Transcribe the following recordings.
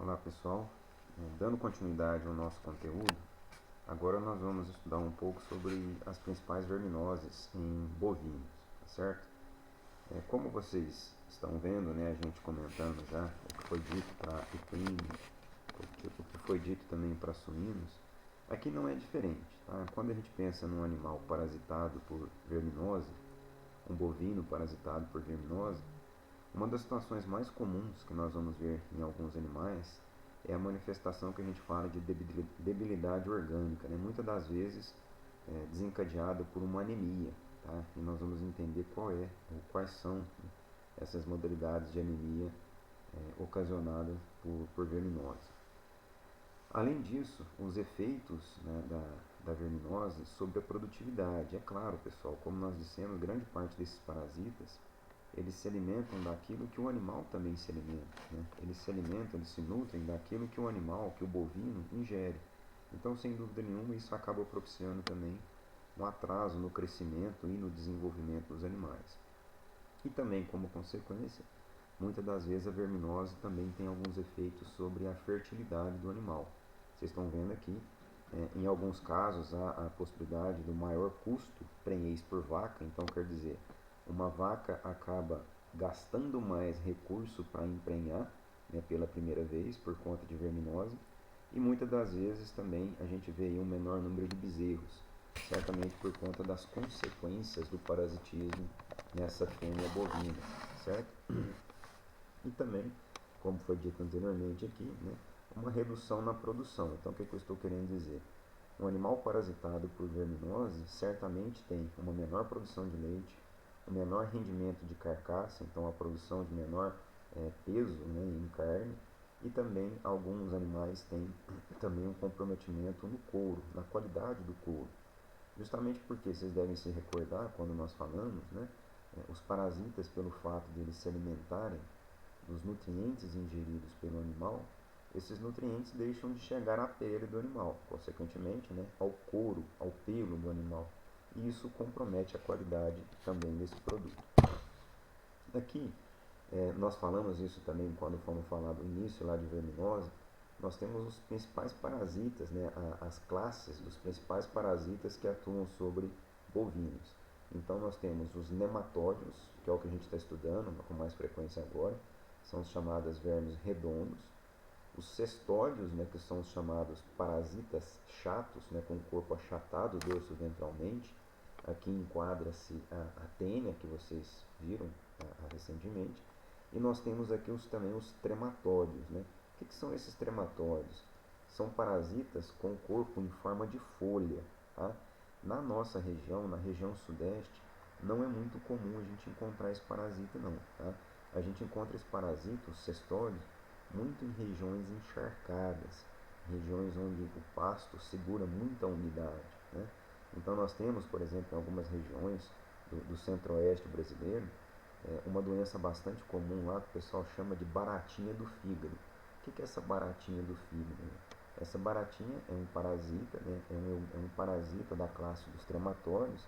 Olá pessoal, dando continuidade ao nosso conteúdo, agora nós vamos estudar um pouco sobre as principais verminoses em bovinos, tá certo? Como vocês estão vendo, né, a gente comentando já o que foi dito para equinos, o que foi dito também para suínos, aqui não é diferente, tá? Quando a gente pensa num animal parasitado por verminose, um bovino parasitado por verminose, uma das situações mais comuns que nós vamos ver em alguns animais é a manifestação que a gente fala de debilidade orgânica, né? Muitas das vezes desencadeada por uma anemia, tá? E nós vamos entender quais são, né, essas modalidades de anemia ocasionadas por verminose. Além disso, os efeitos, né, da verminose sobre a produtividade. É claro, pessoal, como nós dissemos, grande parte desses parasitas eles se alimentam daquilo que o animal também se alimenta, né? Eles se nutrem daquilo que o animal, que o bovino ingere. Então, sem dúvida nenhuma, isso acaba propiciando também um atraso no crescimento e no desenvolvimento dos animais. E também, como consequência, muitas das vezes a verminose também tem alguns efeitos sobre a fertilidade do animal. Vocês estão vendo aqui, em alguns casos há a possibilidade do maior custo prenhez por vaca, então quer dizer, uma vaca acaba gastando mais recurso para emprenhar, né, pela primeira vez por conta de verminose, e muitas das vezes também a gente vê aí um menor número de bezerros, certamente por conta das consequências do parasitismo nessa fêmea bovina, certo? E também, como foi dito anteriormente aqui, né, uma redução na produção. Então, o que eu estou querendo dizer? Um animal parasitado por verminose certamente tem uma menor produção de leite, um menor rendimento de carcaça, então a produção de menor peso, né, em carne, e também alguns animais têm também um comprometimento no couro, na qualidade do couro. Justamente porque vocês devem se recordar, quando nós falamos, né, os parasitas, pelo fato de eles se alimentarem dos nutrientes ingeridos pelo animal, esses nutrientes deixam de chegar à pele do animal, consequentemente, né, ao couro, ao pelo do animal. E isso compromete a qualidade também desse produto. Aqui, nós falamos isso também quando fomos falar do início lá de verminose, nós temos os principais parasitas, né, as classes dos principais parasitas que atuam sobre bovinos. Então nós temos os nematódios, que é o que a gente está estudando com mais frequência agora, são os chamados vermes redondos, os cestódios, né, que são os chamados parasitas chatos, né, com o corpo achatado dorso-ventralmente. Aqui enquadra-se a tênia, que vocês viram recentemente. E nós temos aqui também os trematódios. Né? O que são esses trematódios? São parasitas com corpo em forma de folha. Tá? Na nossa região, na região sudeste, não é muito comum a gente encontrar esse parasita não. Tá? A gente encontra esse parasita, os cestódios, muito em regiões encharcadas, regiões onde o pasto segura muita umidade. Né? Então nós temos, por exemplo, em algumas regiões do centro-oeste brasileiro, uma doença bastante comum lá que o pessoal chama de baratinha do fígado. O que é essa baratinha do fígado? Essa baratinha é um parasita, né? É um parasita da classe dos trematórios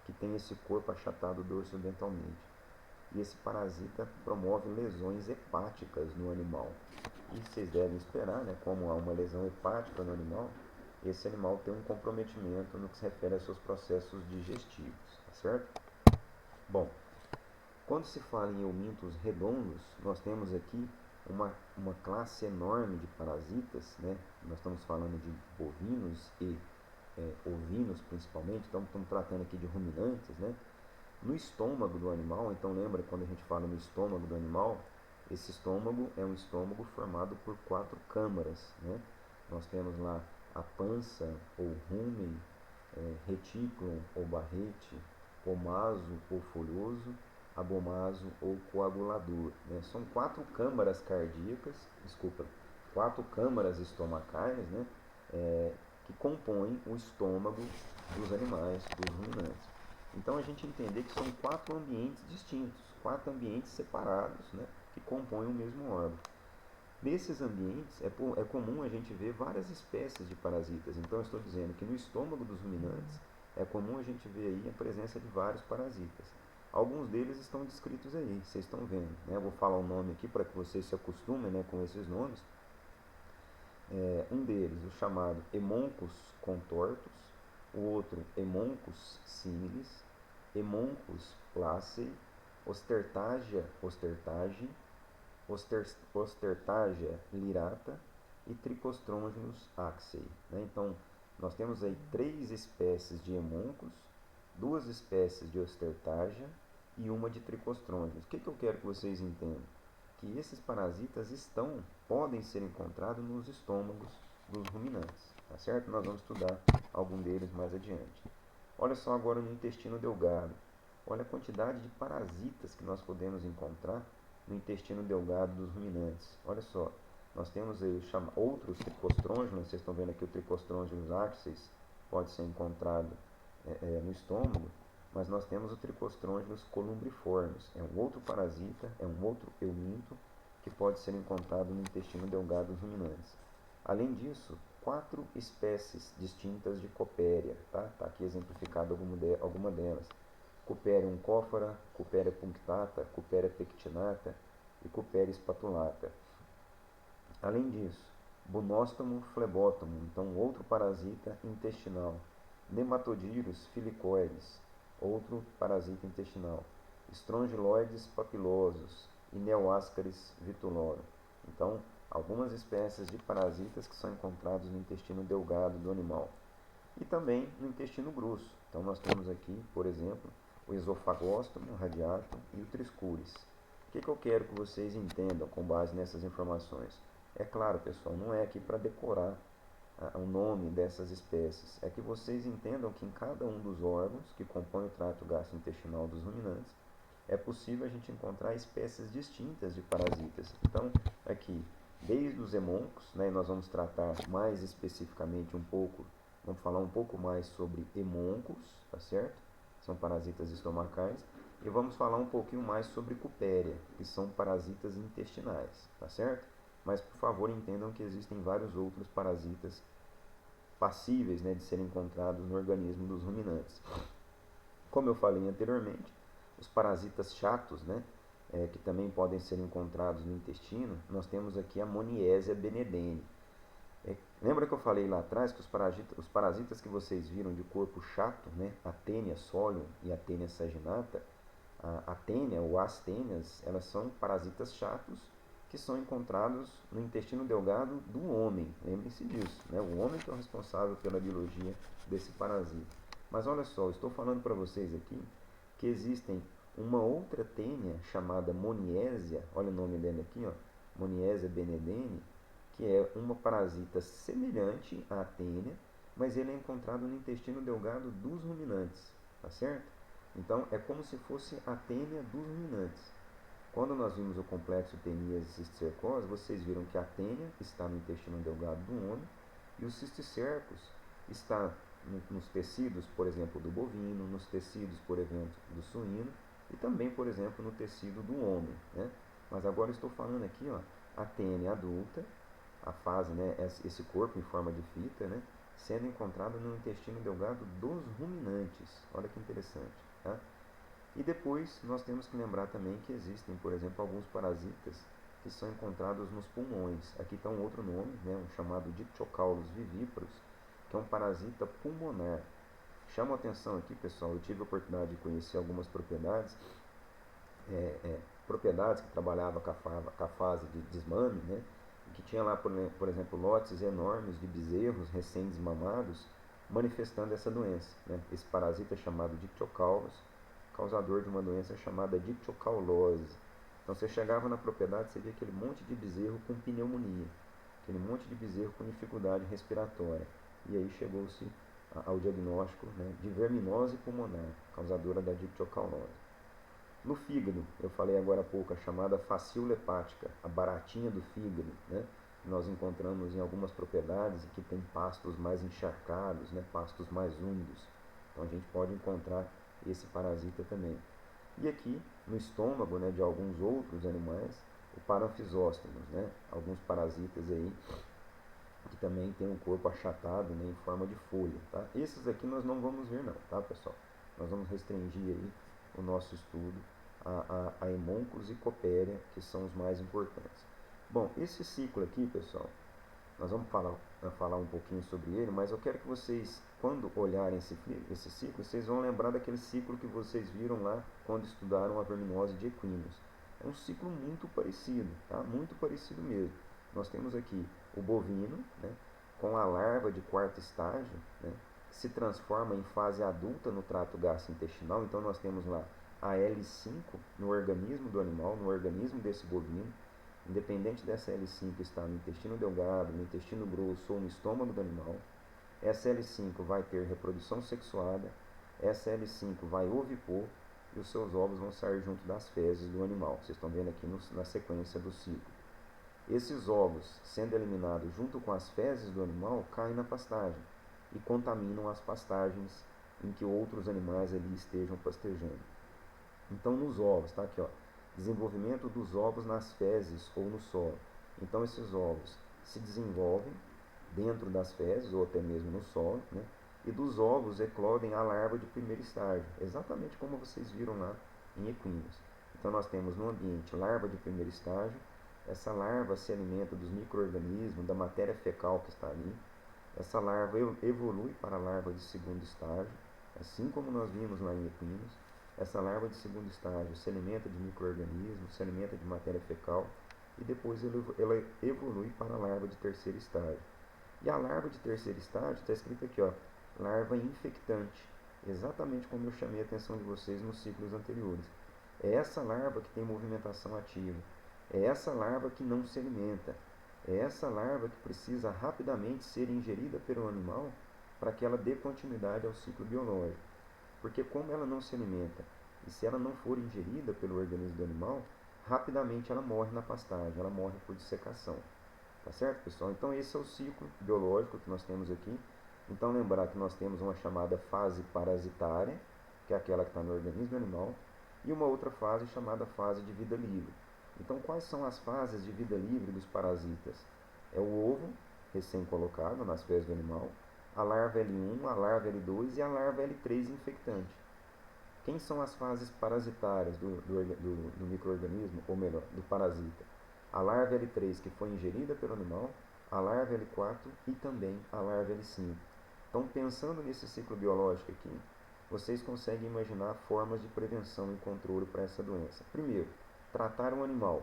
que tem esse corpo achatado dorso-dentalmente. E esse parasita promove lesões hepáticas no animal. E vocês devem esperar, né, como há uma lesão hepática no animal, esse animal tem um comprometimento no que se refere aos seus processos digestivos, tá certo? Bom, quando se fala em eumintos redondos, nós temos aqui uma classe enorme de parasitas, né? Nós estamos falando de bovinos e ovinos principalmente, então estamos tratando aqui de ruminantes, né? No estômago do animal, então lembra quando a gente fala no estômago do animal, esse estômago é um estômago formado por 4 câmaras, né? Nós temos lá a pança ou rumen, retículo ou barrete, omaso ou folhoso, abomaso ou coagulador. Né? São 4 câmaras cardíacas, 4 câmaras estomacais, né? Que compõem o estômago dos animais, dos ruminantes. Então a gente entender que são 4 ambientes distintos, 4 ambientes separados, né, que compõem o mesmo órgão. Nesses ambientes é comum a gente ver várias espécies de parasitas. Então eu estou dizendo que no estômago dos ruminantes é comum a gente ver aí a presença de vários parasitas. Alguns deles estão descritos aí, vocês estão vendo. Né? Eu vou falar o nome aqui para que vocês se acostumem, né, com esses nomes. Um deles, o chamado Hemoncus contortus, o outro Hemoncus similis, Hemoncus placei, Ostertagia lirata e Tricostrongylus axei. Né? Então, nós temos aí 3 espécies de Hemoncus, 2 espécies de Ostertagia e uma de Tricostrongylus. O que eu quero que vocês entendam? Que esses parasitas podem ser encontrados nos estômagos dos ruminantes, tá certo? Nós vamos estudar algum deles mais adiante. Olha só agora no intestino delgado. Olha a quantidade de parasitas que nós podemos encontrar no intestino delgado dos ruminantes. Olha só, nós temos aí outros tricostrongylus, vocês estão vendo aqui o Tricostrongylus axis, pode ser encontrado no estômago, mas nós temos o Tricostrongylus columbriformis, é um outro parasita, é um outro euminto que pode ser encontrado no intestino delgado dos ruminantes. Além disso, 4 espécies distintas de Copéria, tá? Tá aqui exemplificado alguma delas. Copéria uncófora, Copéria punctata, Copéria pectinata e Copéria spatulata. Além disso, Bunostomo flebótomo, então outro parasita intestinal. Nematodírus filicoides, outro parasita intestinal. Strongyloides papilosos e Neoascaris vituloro. Então, algumas espécies de parasitas que são encontrados no intestino delgado do animal. E também no intestino grosso. Então, nós temos aqui, por exemplo, o esofagóstomo radiatum e o triscuris. O que eu quero que vocês entendam com base nessas informações? É claro, pessoal, não é aqui para decorar o nome dessas espécies. É que vocês entendam que em cada um dos órgãos que compõem o trato gastrointestinal dos ruminantes, é possível a gente encontrar espécies distintas de parasitas. Então, aqui, desde os hemoncos, né, nós vamos tratar mais especificamente vamos falar um pouco mais sobre hemoncos, tá certo? São parasitas estomacais. E vamos falar um pouquinho mais sobre Cupéria, que são parasitas intestinais, tá certo? Mas, por favor, entendam que existem vários outros parasitas passíveis, né, de serem encontrados no organismo dos ruminantes. Como eu falei anteriormente, os parasitas chatos, né, que também podem ser encontrados no intestino, nós temos aqui a Moniésia benedene. Lembra que eu falei lá atrás que os parasitas que vocês viram de corpo chato, né, a Taenia solium e a Taenia saginata, a Taenia ou as Taenias, elas são parasitas chatos que são encontrados no intestino delgado do homem. Lembrem-se disso, né? O homem que é o responsável pela biologia desse parasita. Mas olha só, eu estou falando para vocês aqui que existem uma outra tênia chamada Moniésia, olha o nome dela aqui, ó, Moniésia benedene, que é uma parasita semelhante à tênia, mas ele é encontrado no intestino delgado dos ruminantes, tá certo? Então é como se fosse a tênia dos ruminantes. Quando nós vimos o complexo teníase cisticercose, vocês viram que a tênia está no intestino delgado do homem e o cisticercos está nos tecidos, por exemplo, do bovino, nos tecidos, por exemplo, do suíno e também, por exemplo, no tecido do homem, né? Mas agora estou falando aqui, ó, a tênia adulta, a fase, né, esse corpo em forma de fita, né, sendo encontrado no intestino delgado dos ruminantes. Olha que interessante, tá? E depois nós temos que lembrar também que existem, por exemplo, alguns parasitas que são encontrados nos pulmões. Aqui está um outro nome, né, um chamado Diptocaulus vivíparos, que é um parasita pulmonar. Chama a atenção aqui, pessoal, eu tive a oportunidade de conhecer algumas propriedades que trabalhavam com a fase de desmame, né, que tinha lá, por exemplo, lotes enormes de bezerros recém-desmamados manifestando essa doença. Né? Esse parasita é chamado Diptocaulus, causador de uma doença chamada diptocaulose. Então você chegava na propriedade, você via aquele monte de bezerro com pneumonia, aquele monte de bezerro com dificuldade respiratória. E aí chegou-se ao diagnóstico, né, de verminose pulmonar, causadora da diptocaulose. No fígado, eu falei agora há pouco, a chamada facíola hepática, a baratinha do fígado, né? Nós encontramos em algumas propriedades que tem pastos mais encharcados, né? Pastos mais úmidos. Então a gente pode encontrar esse parasita também. E aqui, no estômago, né, de alguns outros animais, o Paranfisóstomos, né? Alguns parasitas aí que também tem um corpo achatado, né, em forma de folha, tá? Esses aqui nós não vamos ver não, tá, pessoal? Nós vamos restringir aí o nosso estudo a Hemoncus e Copéria, que são os mais importantes. Bom, esse ciclo aqui, pessoal, Nós vamos falar um pouquinho sobre ele, mas eu quero que vocês, quando olharem esse ciclo, vocês vão lembrar daquele ciclo que vocês viram lá quando estudaram a verminose de equinos. É um ciclo muito parecido, tá? Muito parecido mesmo. Nós temos aqui o bovino, né, com a larva de quarto estágio, né, que se transforma em fase adulta no trato gastrointestinal. Então nós temos lá a L5 no organismo do animal, no organismo desse bovino. Independente dessa L5 estar no intestino delgado, no intestino grosso ou no estômago do animal, essa L5 vai ter reprodução sexuada, essa L5 vai ovipor e os seus ovos vão sair junto das fezes do animal. Vocês estão vendo aqui na sequência do ciclo. Esses ovos, sendo eliminados junto com as fezes do animal, caem na pastagem e contaminam as pastagens em que outros animais ali estejam pastejando. Então, nos ovos, tá aqui, ó, desenvolvimento dos ovos nas fezes ou no solo. Então, esses ovos se desenvolvem dentro das fezes ou até mesmo no solo, né? E dos ovos eclodem a larva de primeiro estágio, exatamente como vocês viram lá em equinos. Então, nós temos no ambiente larva de primeiro estágio. Essa larva se alimenta dos micro-organismos, da matéria fecal que está ali. Essa larva evolui para a larva de segundo estágio, assim como nós vimos lá em equinos. Essa larva de segundo estágio se alimenta de micro-organismos, se alimenta de matéria fecal e depois ela evolui para a larva de terceiro estágio. E a larva de terceiro estágio está escrito aqui, ó, larva infectante, exatamente como eu chamei a atenção de vocês nos ciclos anteriores. É essa larva que tem movimentação ativa, é essa larva que não se alimenta, é essa larva que precisa rapidamente ser ingerida pelo animal para que ela dê continuidade ao ciclo biológico. Porque como ela não se alimenta e se ela não for ingerida pelo organismo do animal, rapidamente ela morre na pastagem, ela morre por dissecação. Tá certo, pessoal? Então esse é o ciclo biológico que nós temos aqui. Então lembrar que nós temos uma chamada fase parasitária, que é aquela que está no organismo animal, e uma outra fase chamada fase de vida livre. Então quais são as fases de vida livre dos parasitas? É o ovo recém-colocado nas fezes do animal, a larva L1, a larva L2 e a larva L3 infectante. Quem são as fases parasitárias do micro-organismo, ou melhor, do parasita? A larva L3 que foi ingerida pelo animal, a larva L4 e também a larva L5. Então, pensando nesse ciclo biológico aqui, vocês conseguem imaginar formas de prevenção e controle para essa doença. Primeiro, tratar um animal.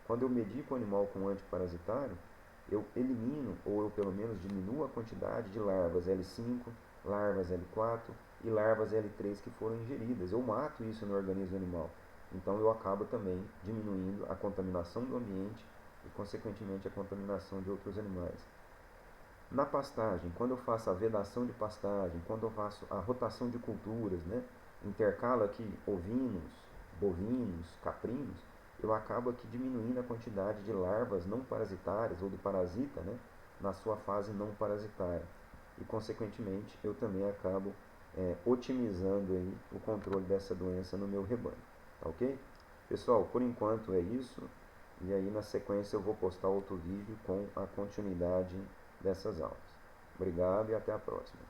Quando eu medico o animal com antiparasitário, eu elimino, ou eu pelo menos diminuo a quantidade de larvas L5, larvas L4 e larvas L3 que foram ingeridas. Eu mato isso no organismo animal. Então eu acabo também diminuindo a contaminação do ambiente e, consequentemente, a contaminação de outros animais. Na pastagem, quando eu faço a vedação de pastagem, quando eu faço a rotação de culturas, né, intercalo aqui ovinos, bovinos, caprinos, eu acabo aqui diminuindo a quantidade de larvas não parasitárias ou do parasita, né, na sua fase não parasitária. E, consequentemente, eu também acabo otimizando aí o controle dessa doença no meu rebanho. Tá ok? Pessoal, por enquanto é isso. E aí na sequência eu vou postar outro vídeo com a continuidade dessas aulas. Obrigado e até a próxima.